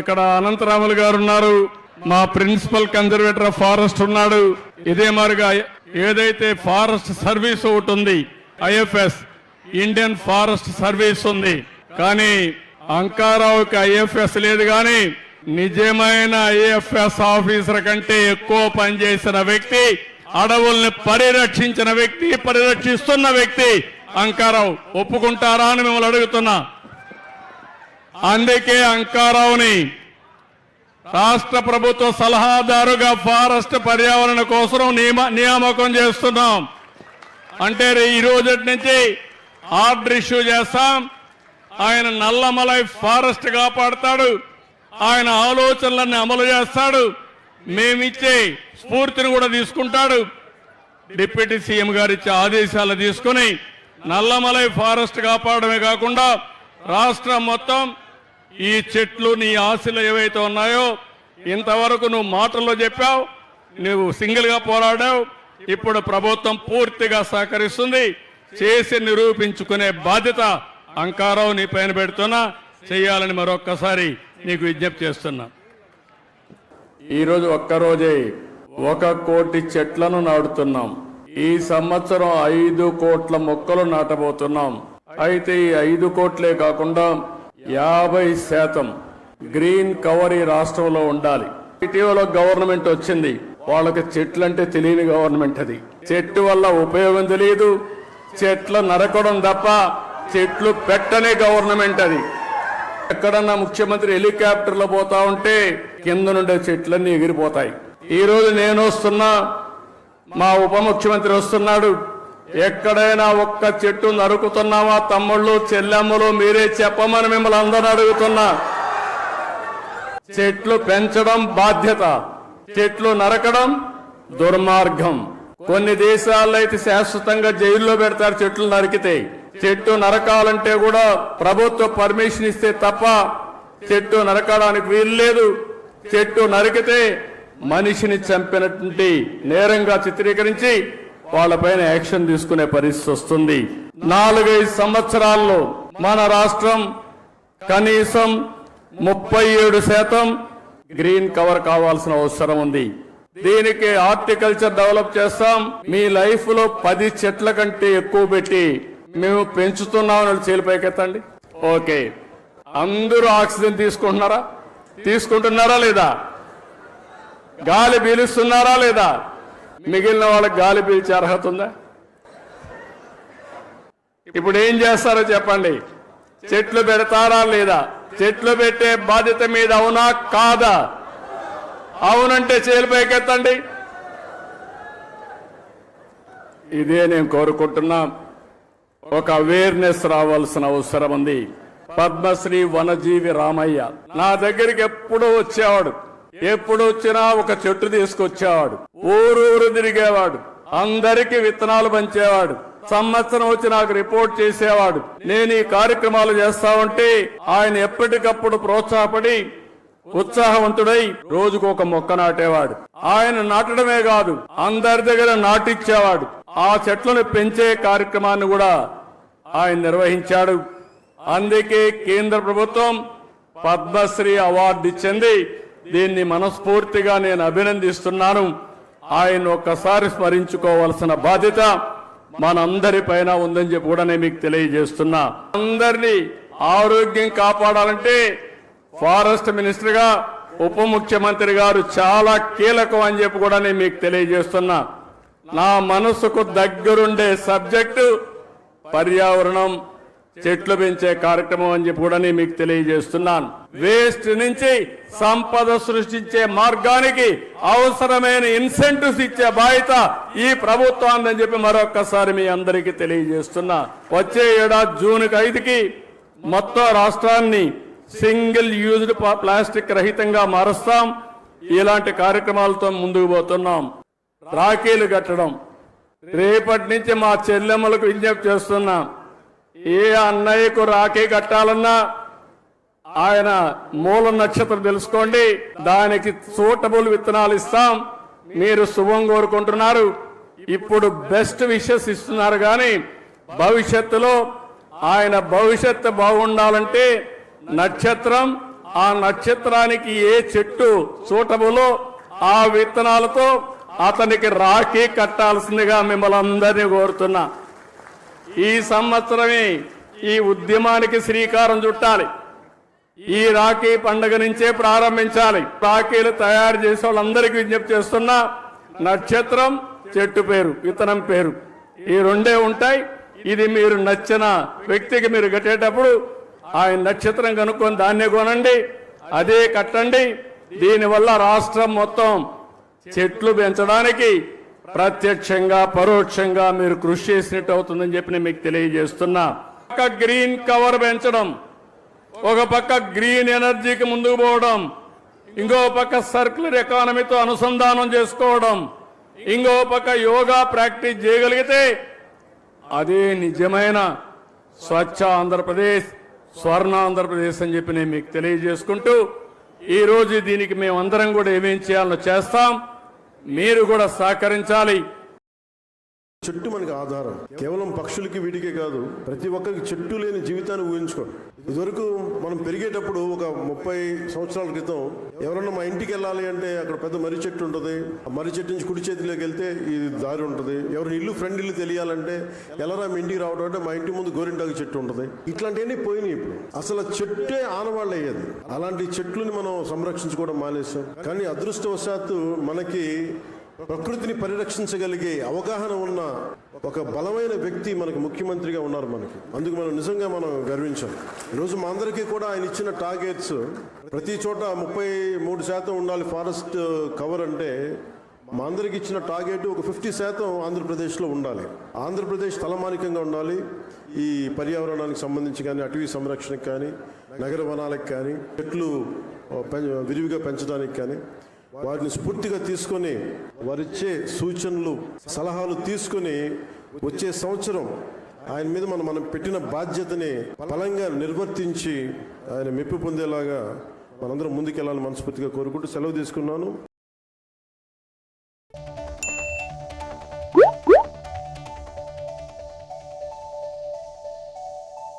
ఇక్కడ అనంతరాములు గారు ఉన్నారు, మా ప్రిన్సిపల్ కన్జర్వేటర్ ఆఫ్ ఫారెస్ట్ ఉన్నాడు. ఇదే మాదిరిగా ఏదైతే ఫారెస్ట్ సర్వీస్ ఒకటి ఉంది, ఐఎఫ్ఎస్ ఇండియన్ ఫారెస్ట్ సర్వీస్ ఉంది, కానీ అంకారావుకి ఐఎఫ్ఎస్ లేదు. కానీ నిజమైన ఐఎఫ్ఎస్ ఆఫీసర్ కంటే ఎక్కువ పనిచేసిన వ్యక్తి, అడవుల్ని పరిరక్షించిన వ్యక్తి, పరిరక్షిస్తున్న వ్యక్తి అంకారావు. ఒప్పుకుంటారా అని మిమ్మల్ని అడుగుతున్నా. అందుకే అంకారావుని రాష్ట్ర ప్రభుత్వ సలహాదారుగా ఫారెస్ట్ పర్యావరణ కోసం నియామకం చేస్తున్నాం. అంటే ఈ రోజు నుంచి ఆర్డర్ ఇష్యూ చేస్తాం. ఆయన నల్లమలై ఫారెస్ట్ కాపాడతాడు, ఆయన ఆలోచనలన్నీ అమలు చేస్తాడు, మేమిచ్చే స్ఫూర్తిని కూడా తీసుకుంటాడు. డిప్యూటీ సీఎం గారు ఇచ్చే ఆదేశాలు తీసుకుని నల్లమలై ఫారెస్ట్ కాపాడమే కాకుండా రాష్ట్రం మొత్తం ఈ చెట్లు నీ ఆశలు ఏవైతే ఉన్నాయో, ఇంతవరకు నువ్వు మాటల్లో చెప్పావు, నువ్వు సింగిల్ గా పోరాడావు, ఇప్పుడు ప్రభుత్వం పూర్తిగా సహకరిస్తుంది. చేసి నిరూపించుకునే బాధ్యత అంకారావు నీ పైన పెడుతున్నా, చేయాలని మరొక్కసారి నీకు విజ్ఞప్తి చేస్తున్నా. ఈరోజు ఒక్కరోజే 1 కోటి చెట్లను నాటుతున్నాం. ఈ సంవత్సరం 5 కోట్ల మొక్కలు నాటబోతున్నాం. అయితే ఈ 5 కోట్లే కాకుండా 50% గ్రీన్ కవర్ ఈ రాష్ట్రంలో ఉండాలి. ఇటీవల గవర్నమెంట్ వచ్చింది, వాళ్ళకి చెట్లంటే తెలియని గవర్నమెంట్. అది చెట్టు వల్ల ఉపయోగం తెలియదు, చెట్లు నరకడం తప్ప చెట్లు పెట్టనే గవర్నమెంట్. అది ఎక్కడన్నా ముఖ్యమంత్రి హెలికాప్టర్లో పోతా ఉంటే కింద నుండే చెట్లన్నీ ఎగిరిపోతాయి. ఈ రోజు నేను వస్తున్నా, మా ఉప ముఖ్యమంత్రి వస్తున్నాడు. ఎక్కడైనా ఒక్క చెట్టు నరుకుతున్నావా తమ్ముళ్ళు, చెల్లెమ్మలు, మీరే చెప్పమని మిమ్మల్ని అందరూ అడుగుతున్నా. చెట్లు పెంచడం బాధ్యత, చెట్లు నరకడం దుర్మార్గం. కొన్ని దేశాల్లో అయితే శాశ్వతంగా జైల్లో పెడతారు చెట్లు నరికితే. చెట్టు నరకాలంటే కూడా ప్రభుత్వ పర్మిషన్ ఇస్తే తప్ప చెట్టు నరకడానికి వీలు లేదు. చెట్టు నరికితే మనిషిని చంపినటువంటి నేరంగా చిత్రీకరించి వాళ్ళపైన యాక్షన్ తీసుకునే పరిస్థితి వస్తుంది. 4-5 సంవత్సరాల్లో మన రాష్ట్రం కనీసం 37% గ్రీన్ కవర్ కావాల్సిన అవసరం ఉంది. దీనికి హార్టికల్చర్ డెవలప్ చేస్తాం. మీ లైఫ్ లో 10 చెట్ల కంటే ఎక్కువ పెట్టి మేము పెంచుతున్నామని చేలిపైకెత్తండి. ఓకే, అందరూ ఆక్సిజన్ తీసుకుంటున్నారా లేదా? గాలి పీలుస్తున్నారా లేదా? మిగిలిన వాళ్ళకి గాలి పీల్చే అర్హత ఉందా? ఇప్పుడు ఏం చేస్తారో చెప్పండి. చెట్లు పెడతారా లేదా? చెట్లు పెట్టే బాధ్యత మీద అవునా కాదా? అవునంటే చేలిపైకెత్తండి. ఇదే నేను కోరుకుంటున్నా. ఒక అవేర్నెస్ రావాల్సిన అవసరం ఉంది. పద్మశ్రీ వనజీవి రామయ్య నా దగ్గరికి ఎప్పుడూ వచ్చేవాడు. ఎప్పుడు వచ్చినా ఒక చెట్టు తీసుకొచ్చేవాడు. ఊరూరు తిరిగేవాడు, అందరికీ విత్తనాలు పంచేవాడు. సంవత్సరం వచ్చి నాకు రిపోర్ట్ చేసేవాడు. నేను ఈ కార్యక్రమాలు చేస్తా ఉంటే ఆయన ఎప్పటికప్పుడు ప్రోత్సాహపడి ఉత్సాహవంతుడై రోజుకు ఒక మొక్క నాటేవాడు. ఆయన నాటడమే కాదు, అందరి దగ్గర నాటిచ్చేవాడు. ఆ చెట్లను పెంచే కార్యక్రమాన్ని కూడా ఆయన నిర్వహించాడు. అందుకే కేంద్ర ప్రభుత్వం పద్మశ్రీ అవార్డు ఇచ్చింది. దీన్ని మనస్ఫూర్తిగా నేను అభినందిస్తున్నాను. ఆయన ఒక్కసారి స్మరించుకోవాల్సిన బాధ్యత మనందరి పైన ఉందని చెప్పి కూడా నేను మీకు తెలియజేస్తున్నా. అందరినీ ఆరోగ్యం కాపాడాలంటే ఫారెస్ట్ మినిస్టర్ గా ఉప ముఖ్యమంత్రి గారు చాలా కీలకం అని చెప్పి కూడా నేను మీకు తెలియజేస్తున్నా. నా మనసుకు దగ్గరుండే సబ్జెక్టు పర్యావరణం, చెట్లు పెంచే కార్యక్రమం అని చెప్పి కూడా నేను మీకు తెలియజేస్తున్నాను. వేస్ట్ నుంచి సంపద సృష్టించే మార్గానికి అవసరమైన ఇన్సెంటివ్స్ ఇచ్చే బాధ్యత ఈ ప్రభుత్వాన్ని అని చెప్పి మరొక్కసారి మీ అందరికీ తెలియజేస్తున్నా. వచ్చే ఏడాది జూన్ 5కి మొత్తం రాష్ట్రాన్ని సింగిల్ యూజ్డ్ ప్లాస్టిక్ రహితంగా మారుస్తాం. ఇలాంటి కార్యక్రమాలతో ముందుకు పోతున్నాం. రాఖీలు కట్టడం, రేపటి నుంచి మా చెల్లెమ్మలకు విజ్ఞప్తి చేస్తున్నా. ఏ అన్నయ్యకు రాఖీ కట్టాలన్నా ఆయన మూల నక్షత్రం తెలుసుకోండి, దానికి సూటబుల్ విత్తనాలు ఇస్తాం. మీరు శుభం కోరుకుంటున్నారు, ఇప్పుడు బెస్ట్ విషెస్ ఇస్తున్నారు. కానీ భవిష్యత్తులో ఆయన భవిష్యత్తు బాగుండాలంటే నక్షత్రం ఆ నక్షత్రానికి ఏ చెట్టు సూటబులో ఆ విత్తనాలతో అతనికి రాఖీ కట్టాల్సిందిగా మిమ్మల్ని అందరినీ కోరుతున్నా. ఈ సంవత్సరమే ఈ ఉద్యమానికి శ్రీకారం చుట్టాలి. ఈ రాఖీ పండుగ నుంచే ప్రారంభించాలి. రాఖీలు తయారు చేసే వాళ్ళందరికీ విజ్ఞప్తి చేస్తున్నా, నక్షత్రం, చెట్టు పేరు, విత్తనం పేరు, ఈ రెండే ఉంటాయి. ఇది మీరు నచ్చిన వ్యక్తికి మీరు కట్టేటప్పుడు ఆయన నక్షత్రం కనుక్కొని దాన్నే కొనండి, అదే కట్టండి. దీనివల్ల రాష్ట్రం మొత్తం చెట్లు పెంచడానికి ప్రత్యక్షంగా పరోక్షంగా మీరు కృషి చేసినట్టు అవుతుందని చెప్పి నేను మీకు తెలియజేస్తున్నా. ఒక గ్రీన్ కవర్ పెంచడం, ఒక పక్క గ్రీన్ ఎనర్జీకి ముందుకు పోవడం, ఇంకో పక్క సర్క్యులర్ ఎకానమీతో అనుసంధానం చేసుకోవడం, ఇంకో పక్క యోగా ప్రాక్టీస్ చేయగలిగితే అదే నిజమైన స్వచ్ఛ ఆంధ్రప్రదేశ్, స్వర్ణ ఆంధ్రప్రదేశ్ అని చెప్పి నేను మీకు తెలియజేసుకుంటూ, ఈరోజు దీనికి మేమందరం కూడా ఏమేం చేయాలో చేస్తాం. మీరు కూడా సహకరించాలి. చెట్టు మనకి ఆధారం. కేవలం పక్షులకి వీటికే కాదు, ప్రతి ఒక్కరికి చెట్టు లేని జీవితాన్ని ఊహించుకోండి. ఇదివరకు మనం పెరిగేటప్పుడు ఒక 30 సంవత్సరాల క్రితం ఎవరన్నా మా ఇంటికి వెళ్ళాలి అంటే అక్కడ పెద్ద మర్రి చెట్టు ఉంటుంది. ఆ మర్రి చెట్టు నుంచి కుడి చేతిలోకి వెళ్తే ఈ దారి ఉంటుంది. ఎవరి ఇల్లు ఫ్రెండ్ ఇల్లు తెలియాలంటే ఎలారా మీ ఇంటికి రావడం అంటే మా ఇంటి ముందు గోరింటాకు చెట్టు ఉంటుంది. ఇట్లాంటివన్నీ పోయినాయి. ఇప్పుడు అసలు చెట్టే ఆనవాళ్ళు అయ్యేది. అలాంటి చెట్లని మనం సంరక్షించుకోవడం మానేసాం. కానీ అదృష్టవశాత్తు మనకి ప్రకృతిని పరిరక్షించగలిగే అవగాహన ఉన్న ఒక బలమైన వ్యక్తి మనకు ముఖ్యమంత్రిగా ఉన్నారు మనకి. అందుకు మనం నిజంగా మనం గర్వించాలి. ఈరోజు మా అందరికీ కూడా ఆయన ఇచ్చిన టార్గెట్స్ ప్రతి చోట 33% ఉండాలి ఫారెస్ట్ కవర్ అంటే, మా అందరికి ఇచ్చిన టార్గెట్ ఒక 50% ఆంధ్రప్రదేశ్లో ఉండాలి. ఆంధ్రప్రదేశ్ తలమానికంగా ఉండాలి. ఈ పర్యావరణానికి సంబంధించి కానీ, అటవీ సంరక్షణకు కానీ, నగర వనాలకు కానీ, చెట్లు విరివిగా పెంచడానికి కానీ వాటిని స్ఫూర్తిగా తీసుకొని వారిచ్చే సూచనలు సలహాలు తీసుకొని వచ్చే సంవత్సరం ఆయన మీద మనం పెట్టిన బాధ్యతని బలంగా నిర్వర్తించి ఆయన మెప్పు పొందేలాగా మనందరం ముందుకెళ్లాలని మనస్ఫూర్తిగా కోరుకుంటూ సెలవు తీసుకున్నాను.